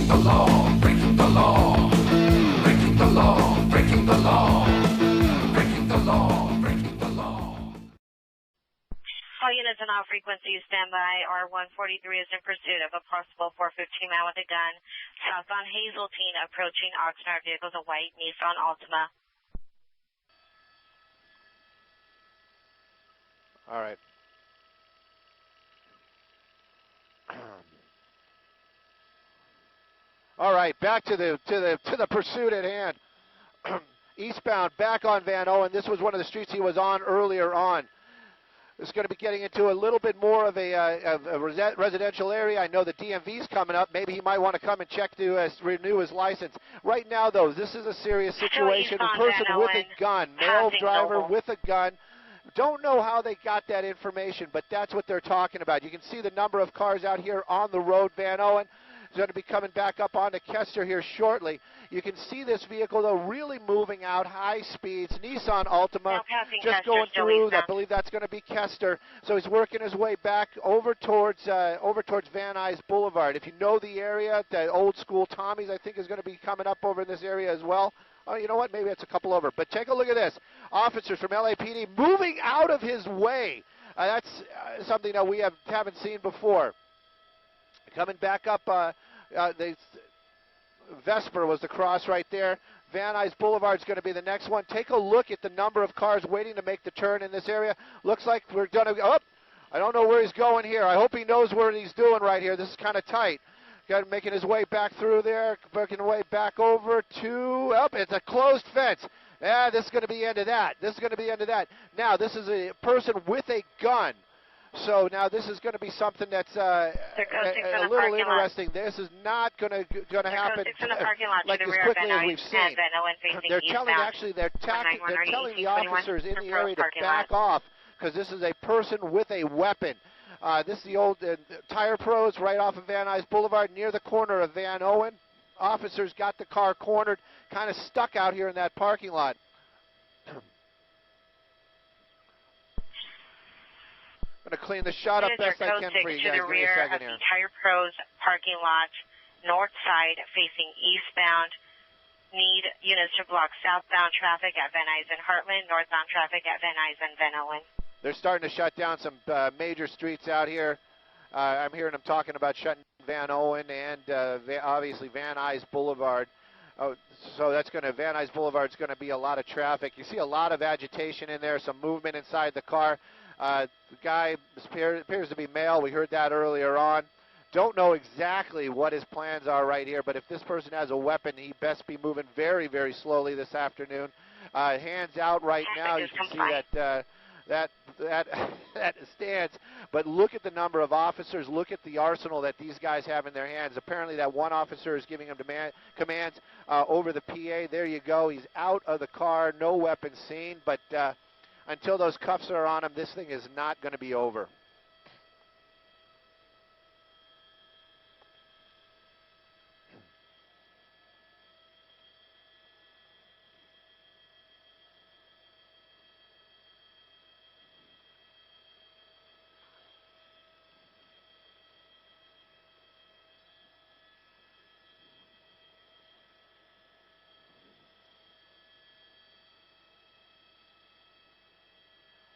the law, breaking the law, breaking the law, breaking the law, breaking the law, breaking the law. All units on all frequencies, stand by. R143 is in pursuit of a possible 415 man with a gun. Southbound Hazeltine, approaching Oxnard vehicles, a white Nissan Altima. All right. All right, back to the pursuit at hand. Eastbound, back on Van Owen. This was one of the streets he was on earlier on. It's going to be getting into a little bit more of a residential area. I know the DMV's coming up. Maybe he might want to come and check to renew his license. Right now, though, this is a serious situation. A person with a gun, male driver with a gun. Don't know how they got that information, but that's what they're talking about. You can see the number of cars out here on the road. Van Owen is going to be coming back up onto Kester here shortly. You can see this vehicle, though, really moving out high speeds. Nissan Altima just going through. I believe that's going to be Kester. So he's working his way back over towards Van Nuys Boulevard. If you know the area, the old school Tommy's, I think, is going to be coming up over in this area as well. Oh, you know what? Maybe it's a couple over. But take a look at this. Officers from LAPD moving out of his way. That's something that we haven't seen before. Coming back up, Vesper was the cross right there. Van Nuys Boulevard is going to be the next one. Take a look at the number of cars waiting to make the turn in this area. Looks like we're going to go up. I don't know where he's going here. I hope he knows what he's doing right here. This is kind of tight. Making his way back through there, working his way back over to, it's a closed fence. Yeah, this is going to be the end of that. This is going to be the end of that. Now, this is a person with a gun. So now this is going to be something that's a little interesting. This is not going to happen like as quickly as we've seen. They're telling the officers in the area to back off because this is a person with a weapon. This is the old Tire Pros right off of Van Nuys Boulevard near the corner of Van Owen. Officers got the car cornered, kind of stuck out here in that parking lot. I'm going to clean the shot up best I can for you guys. Give me a second here. Tire Pros parking lot, north side facing eastbound. Need units to block southbound traffic at Van Nuys and Heartland, northbound traffic at Van Nuys and Van Owen. They're starting to shut down some major streets out here. I'm hearing them talking about shutting Van Owen and obviously Van Nuys Boulevard. So that's going to, Van Nuys Boulevard is going to be a lot of traffic. You see a lot of agitation in there, some movement inside the car. The guy appears to be male. We heard that earlier on. Don't know exactly what his plans are right here, but if this person has a weapon, he best be moving very, very slowly this afternoon. Hands out right now. You can see that stands. But look at the number of officers. Look at the arsenal that these guys have in their hands. Apparently that one officer is giving them commands over the PA. There you go. He's out of the car. No weapon seen. But until those cuffs are on him, this thing is not going to be over.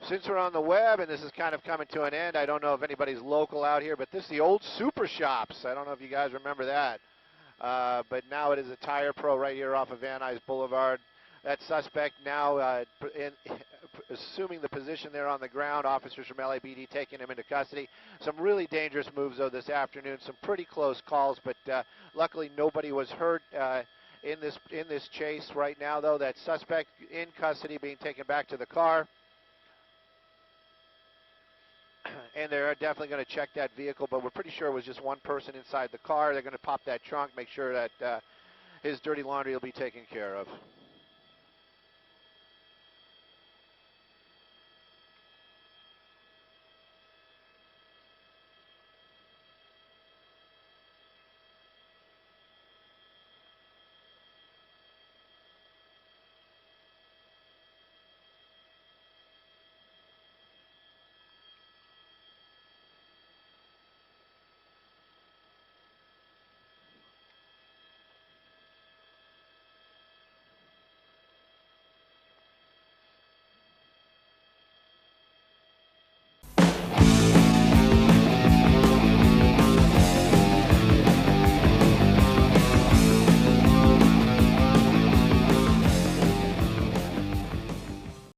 Since we're on the web, and this is kind of coming to an end, I don't know if anybody's local out here, but this is the old Super Shops. I don't know if you guys remember that. But now it is a Tire Pro right here off of Van Nuys Boulevard. That suspect now, assuming the position there on the ground, officers from LAPD taking him into custody. Some really dangerous moves, though, this afternoon. Some pretty close calls, but luckily nobody was hurt in this chase right now, though. That suspect in custody being taken back to the car. And they're definitely going to check that vehicle, but we're pretty sure it was just one person inside the car. They're going to pop that trunk, make sure that his dirty laundry will be taken care of.